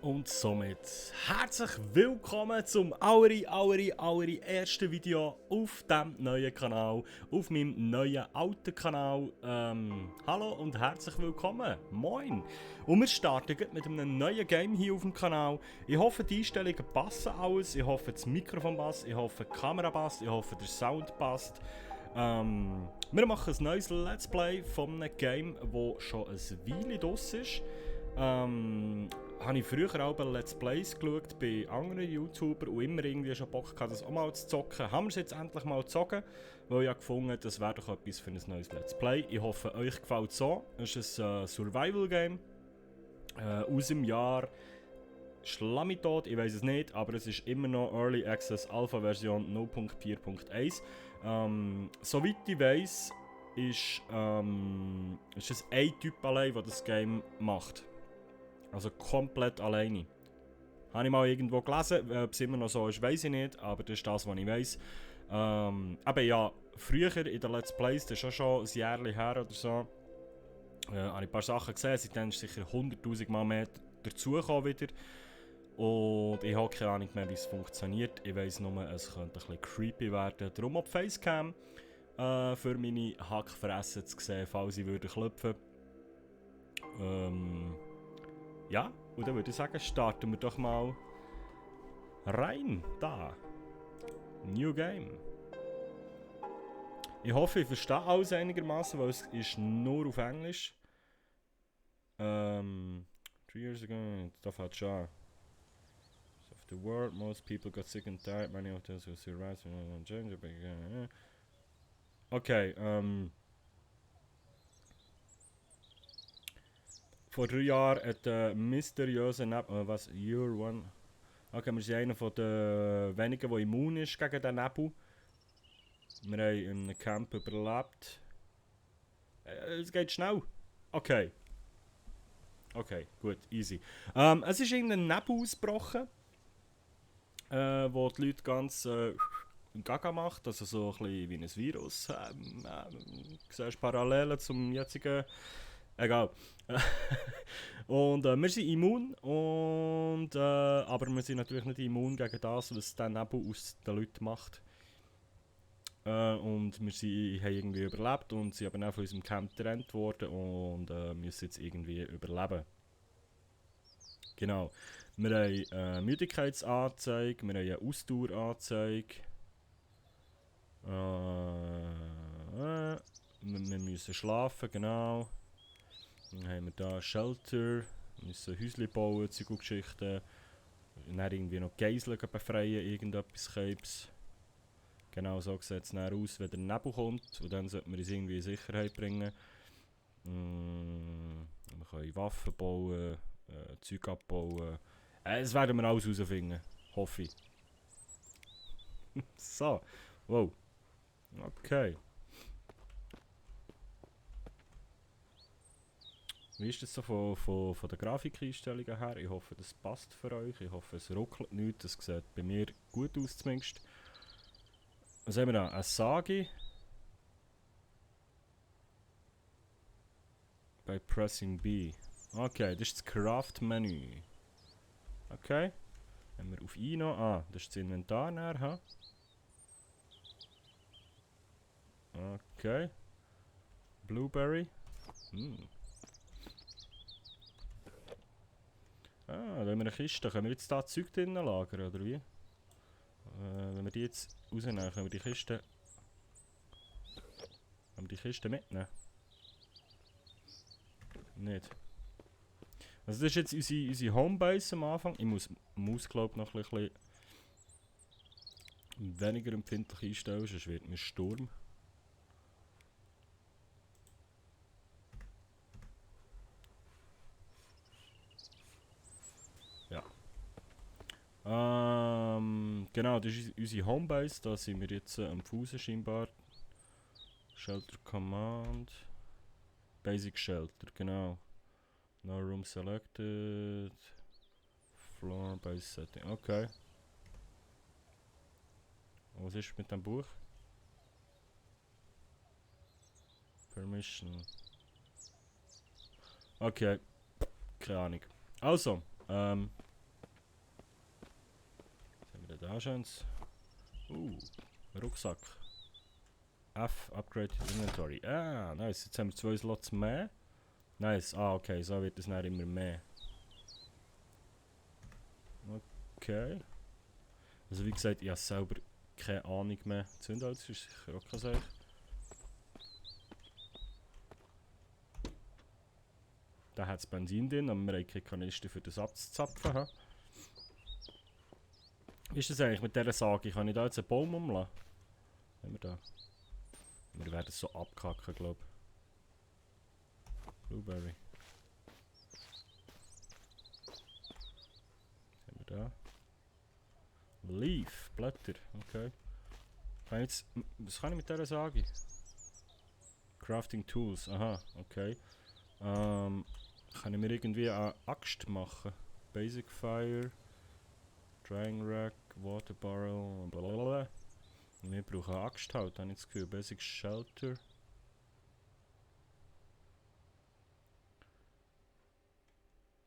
Und somit herzlich willkommen zum ersten Video auf diesem neuen Kanal, auf meinem neuen alten Kanal. Hallo und herzlich willkommen, moin! Und wir starten mit einem neuen Game hier auf dem Kanal. Ich hoffe, die Einstellungen passen alles, ich hoffe, das Mikrofon passt, ich hoffe, die Kamera passt, ich hoffe, der Sound passt. Wir machen ein neues Let's Play von einem Game, das schon eine Weile draussen ist. Habe ich früher auch bei Let's Plays geschaut bei anderen YouTubern und immer irgendwie schon Bock gehabt, das auch mal zu zocken. Haben wir es jetzt endlich mal gezogen, weil ich habe gefunden, das wäre doch etwas für ein neues Let's Play. Ich hoffe, euch gefällt es so. Es ist ein Survival-Game aus dem Jahr Schlammitod, ich weiß es nicht, aber es ist immer noch Early Access Alpha-Version 0.4.1. Soweit ich weiß, ist es ein Typ allein, der das Game macht. Also komplett alleine. Habe ich mal irgendwo gelesen, ob es immer noch so ist, weiß ich nicht, aber das ist das, was ich weiß. Aber ja, früher in den Let's Plays, das ist schon ein Jahr her oder so, habe ich ein paar Sachen gesehen, seitdem ist sicher 100'000 Mal mehr dazugekommen wieder. Und ich habe keine Ahnung mehr, wie es funktioniert. Ich weiss nur, es könnte ein bisschen creepy werden. Darum auf Facecam für meine Hackfressen zu sehen, falls ich würde klopfen. Ja, und dann würde ich sagen, starten wir doch mal rein. Da. New Game. Ich hoffe, ich verstehe alles einigermaßen, weil es ist nur auf Englisch. 3 years ago, da fällt schon an. Of the world, most people got sick and died. Many of those who survived change. Okay, vor 3 Jahren hat der mysteriöse was? Year One. Okay, wir sind einer von den wenigen, der immun ist gegen den Nebel. Wir haben in einem Camp überlebt. Es geht schnell. Okay. Okay, gut, easy. Es ist irgendein Nebel ausgebrochen, wo die Leute ganz gaga macht, also so ein bisschen wie ein Virus. Siehst Parallelen zum jetzigen. Egal. Und wir sind immun, aber wir sind natürlich nicht immun gegen das, was der Nebel aus den Leuten macht. Und wir haben irgendwie überlebt und sind aber auch von unserem Camp getrennt worden und müssen jetzt irgendwie überleben. Genau. Wir haben eine Müdigkeitsanzeige, wir haben eine Ausdaueranzeige. Wir müssen schlafen, genau. Dann haben wir hier Shelter, wir müssen Häuschen bauen, Zeuggeschichten. Dann irgendwie noch Geiseln befreien, irgendetwas Krebs. Genau so sieht es dann aus, wenn der Nebel kommt. Und dann sollten wir uns irgendwie in Sicherheit bringen. Wir können Waffen bauen, Zeug abbauen. Das werden wir alles herausfinden. Hoffe ich. So. Wow. Okay. Wie ist das so von der Grafikeinstellungen her? Ich hoffe, das passt für euch. Ich hoffe, es ruckelt nicht. Das sieht bei mir gut aus zumindest. Was haben wir da? Eine Sage. Bei Pressing B. Okay, das ist das Craft-Menü. Okay. Wenn wir auf I noch. Ah, das ist das Inventar näher. Okay. Blueberry. Ah, da haben wir eine Kiste. Können wir jetzt da Zeug drinnen lagern, oder wie? Wenn wir die jetzt rausnehmen, können wir die Kiste mitnehmen? Nicht. Also das ist jetzt unsere Homebase am Anfang. Ich muss die Maus, glaube ich, noch ein bisschen weniger empfindlich einstellen, sonst wird mir Sturm. Ja. Genau, das ist unsere Homebase. Da sind wir jetzt am Fuß scheinbar. Shelter Command. Basic Shelter, genau. No room selected. Floor base setting. Okay. Was ist mit dem Buch? Permission. Okay. Keine Ahnung. Also, da schön's. Rucksack. F, Upgrade Inventory. Ah, nice. Jetzt haben wir 2 Slots mehr. Nice. Ah, okay. So wird es dann immer mehr. Okay. Also wie gesagt, ich habe selber keine Ahnung mehr. Zündholz ist sicher auch keine Sache. Da hat es Benzin drin, aber wir haben keine Kanister für das abzuzapfen. Wie ist das eigentlich mit dieser Sage? Kann ich da jetzt einen Baum umlassen? Haben wir da? Wir werden es so abkacken, glaube ich. Blueberry. Was haben wir da? Leaf, Blätter, okay. Was kann ich mit dieser Sage? Crafting Tools, aha, okay. Kann ich mir irgendwie eine Axt machen? Basic Fire, Drying Rack, Water Barrel, blablabla. Wir brauchen eine Axt halt, habe ich das Gefühl. Basic Shelter.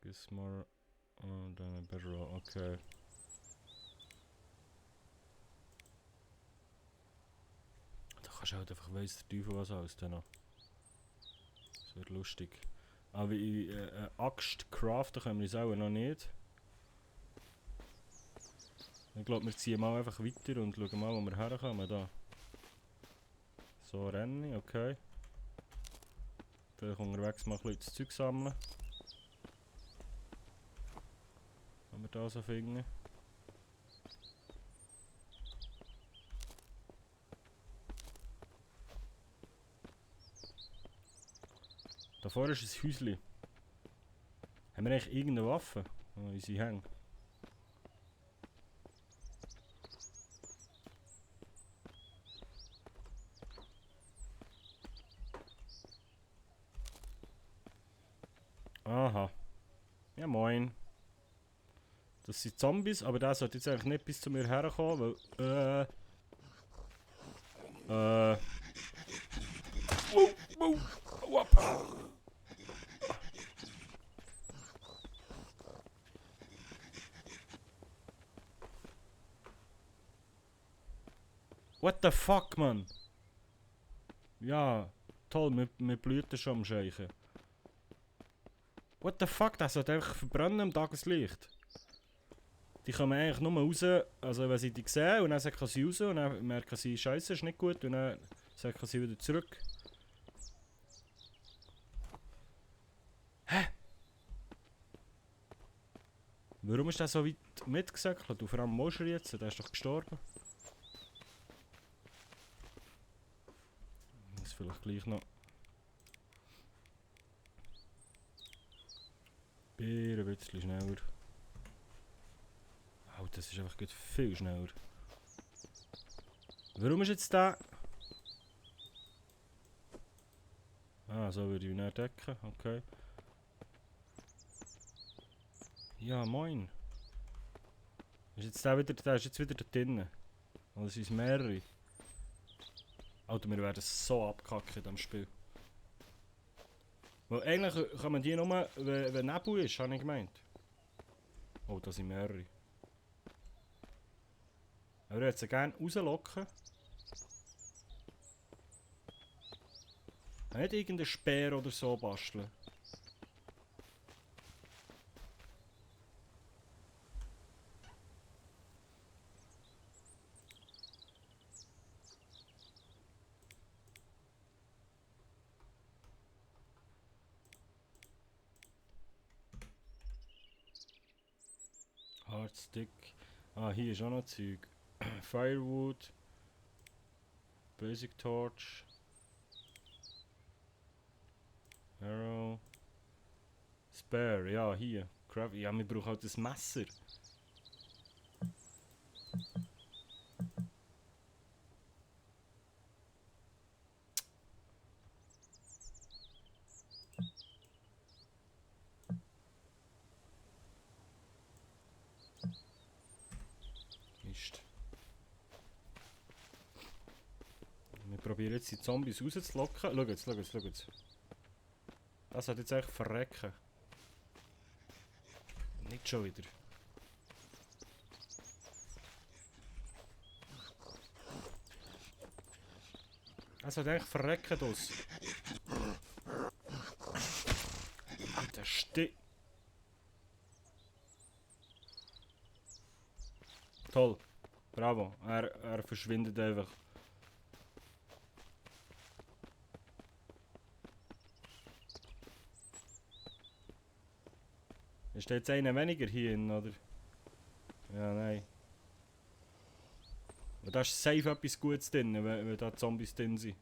Gizmore und dann ein Bedroll, okay. Da kannst du halt einfach weiss der Teufel was aus dann noch. Das wird lustig. Aber eine Axt craften können wir es auch noch nicht. Ich glaube, wir ziehen mal einfach weiter und schauen mal, wo wir herkommen. Da. So renne ich, okay. Vielleicht unterwegs mal ein bisschen das Zeug sammeln. Wenn wir da so finden. Da vorne ist ein Häuschen. Haben wir eigentlich irgendeine Waffe? Oh, wie sie hängen. Aha. Ja moin. Das sind Zombies, aber der sollte jetzt eigentlich nicht bis zu mir herkommen, weil... What the fuck, man? Ja, toll, wir blüten schon am Scheichen. What the fuck, das sollte einfach verbrennen im Tageslicht. Die kommen eigentlich nur raus, also wenn sie die sehen, und dann sagen sie raus, und dann merken sie, Scheiße, ist nicht gut, und dann sagen sie wieder zurück. Hä? Warum ist der so weit mitgesäckelt? Und vor allem Moscher jetzt, der ist doch gestorben. Ich muss vielleicht gleich noch... Ein bisschen schneller. Oh, das ist einfach viel schneller. Warum ist jetzt der... Ah, so würde ich ihn nicht decken, okay. Ja, moin. Ist jetzt der ist jetzt wieder da drinnen. Oder sind es mehrere? Alter, wir werden so abkacken in diesem Spiel. Weil eigentlich kann man die nur, wenn Nebel ist, habe ich gemeint. Oh, da sind mehrere. Aber ich würde sie gerne rauslocken. Nicht irgendeinen Speer oder so basteln. Hardstick. Ah, hier ist auch noch Zeug. Firewood. Basic Torch. Arrow. Spare, ja, hier. Craft. Ja, wir brauchen halt das Messer. Mist. Wir probieren jetzt die Zombies rauszulocken. Schau jetzt, schau jetzt, schau jetzt. Das hat jetzt echt verrecken. Nicht schon wieder. Er sollte eigentlich verrecken das. Alter, Toll. Bravo. Er verschwindet einfach. Ist da jetzt einer weniger hier hin, oder? Ja, nein. Aber da ist safe etwas Gutes drin, wenn da Zombies drin sind.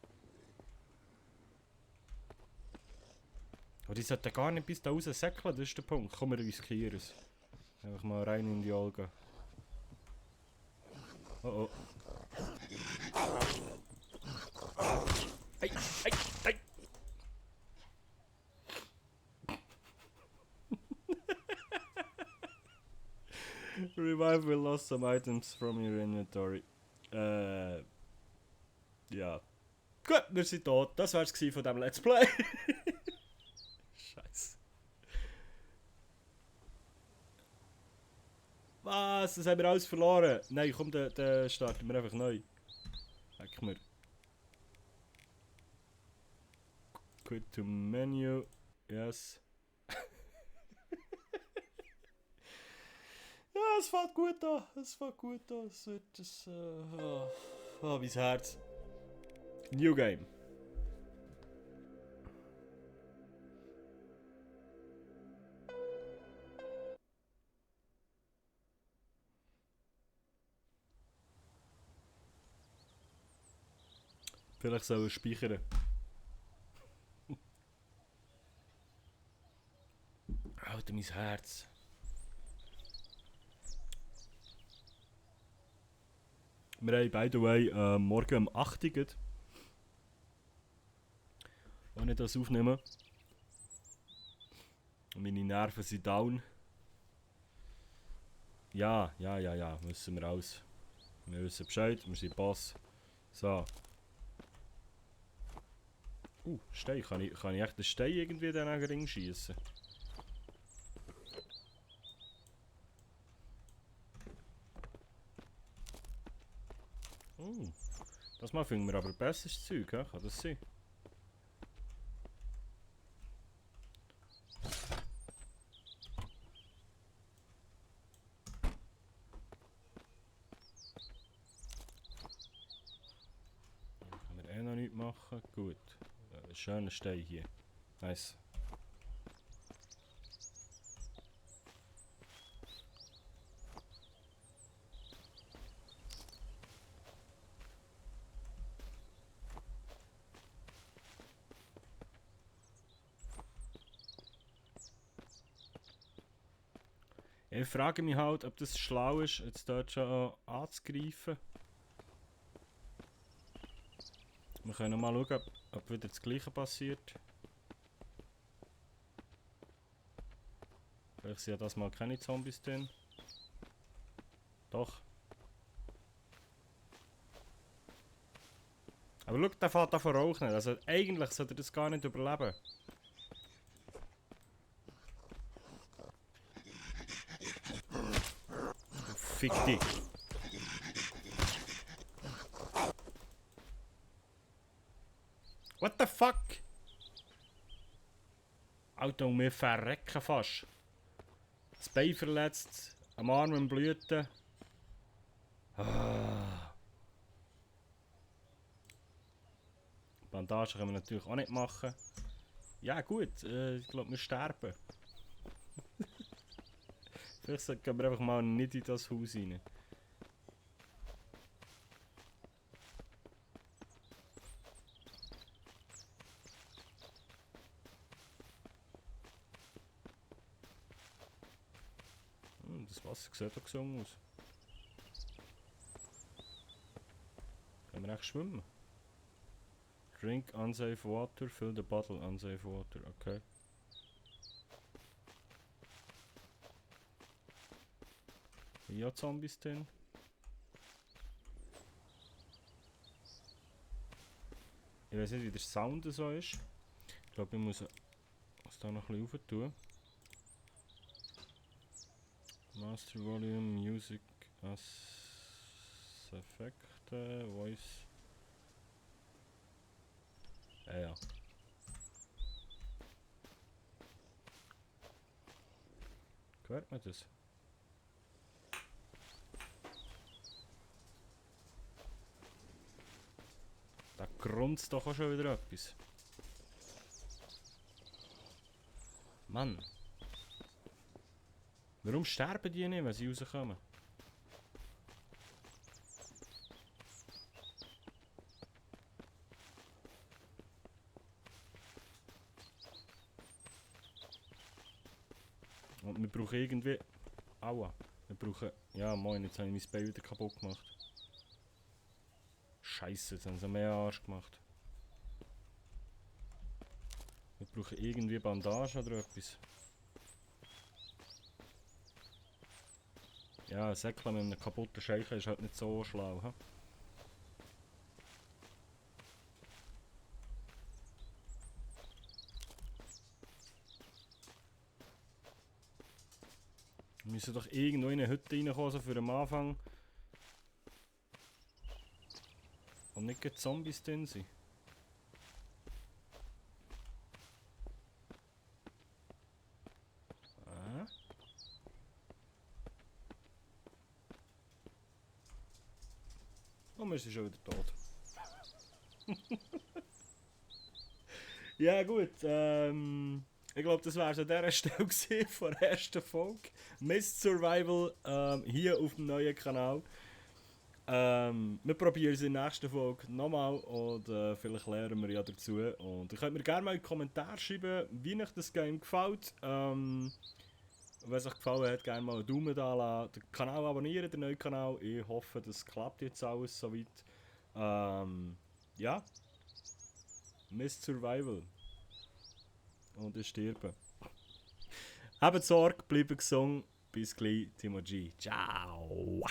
Aber die sollten gar nicht bis da raus säckeln, das ist der Punkt. Komm, wir riskieren es. Einfach mal rein in die Olga. Oh oh. Ei, ei, ei. Revive will lost some items from your inventory. Ja. Gut, wir sind tot. Das wär's von diesem Let's Play. Scheiße. Was? Das haben wir alles verloren? Nein, komm, dann starten wir einfach neu. Leck mir. Quit to menu. Yes. Ja, es fängt gut an. Es fängt gut an. Es wird mein Herz. New Game. Vielleicht soll ich speichern. Alter, mein Herz. Wir haben, by the way, morgen um 8 Uhr. Wenn ich das aufnehme. Meine Nerven sind down. Ja. Wissen wir alles. Wir wissen Bescheid, wir sind Boss. So. Stein. Kann ich echt den Stein irgendwie in diesen Ring schießen? Das Mal finden wir aber besseres Zeug, he? Kann das sein? Kann wir eh noch nichts machen? Gut. Schöner Stein hier. Nice. Ich frage mich halt, ob das schlau ist, jetzt dort schon anzugreifen. Wir können mal schauen, ob wieder das Gleiche passiert. Vielleicht sind ja das mal keine Zombies drin. Doch. Aber schau, der fährt davon rauchen. Also eigentlich sollte er das gar nicht überleben. Fick dich. What the fuck? Alter, und wir verrecken fast. Das Bein verletzt, am Arm im Blüten. Bandagen können wir natürlich auch nicht machen. Ja gut, ich glaube wir sterben. Vielleicht gehen wir einfach mal nicht in das Haus rein. Das Wasser sieht doch gesund aus. Können wir echt schwimmen? Drink unsafe water, fill the bottle unsafe water, okay. Ja, Zombies drin. Ich weiß nicht, wie der Sound so ist. Ich glaube, ich muss es da noch ein bisschen rauf tun. Master Volume, Music as Effekte, Voice. Ja. Hört man das? Da grunzt doch auch schon wieder etwas. Mann. Warum sterben die nicht, wenn sie rauskommen? Und wir brauchen irgendwie... Aua. Wir brauchen... Ja moin, jetzt habe ich mein Bein wieder kaputt gemacht. Scheiße, jetzt haben sie mehr Arsch gemacht. Wir brauchen irgendwie Bandage oder etwas. Ja, ein Säckchen mit einem kaputten Scheichen ist halt nicht so schlau. He? Wir müssen doch irgendwo in eine Hütte reinkommen, so für den Anfang. Und nicht gleich Zombies drin sind. Und wir sind schon wieder tot. Ja gut, ich glaube, das war es an dieser Stelle von der ersten Folge. Mist Survival hier auf dem neuen Kanal. Wir probieren es in der nächsten Folge nochmal und vielleicht lernen wir ja dazu. Und ihr könnt mir gerne mal in die Kommentare schreiben, wie euch das Game gefällt. Wenn es euch gefallen hat, gerne mal einen Daumen da lassen, den Kanal abonnieren, den neuen Kanal. Ich hoffe, das klappt jetzt alles soweit. Ja, Mist Survival. Und ich sterbe. Habt Sorge, bleibt gesund. Bis gleich, Timo G. Ciao.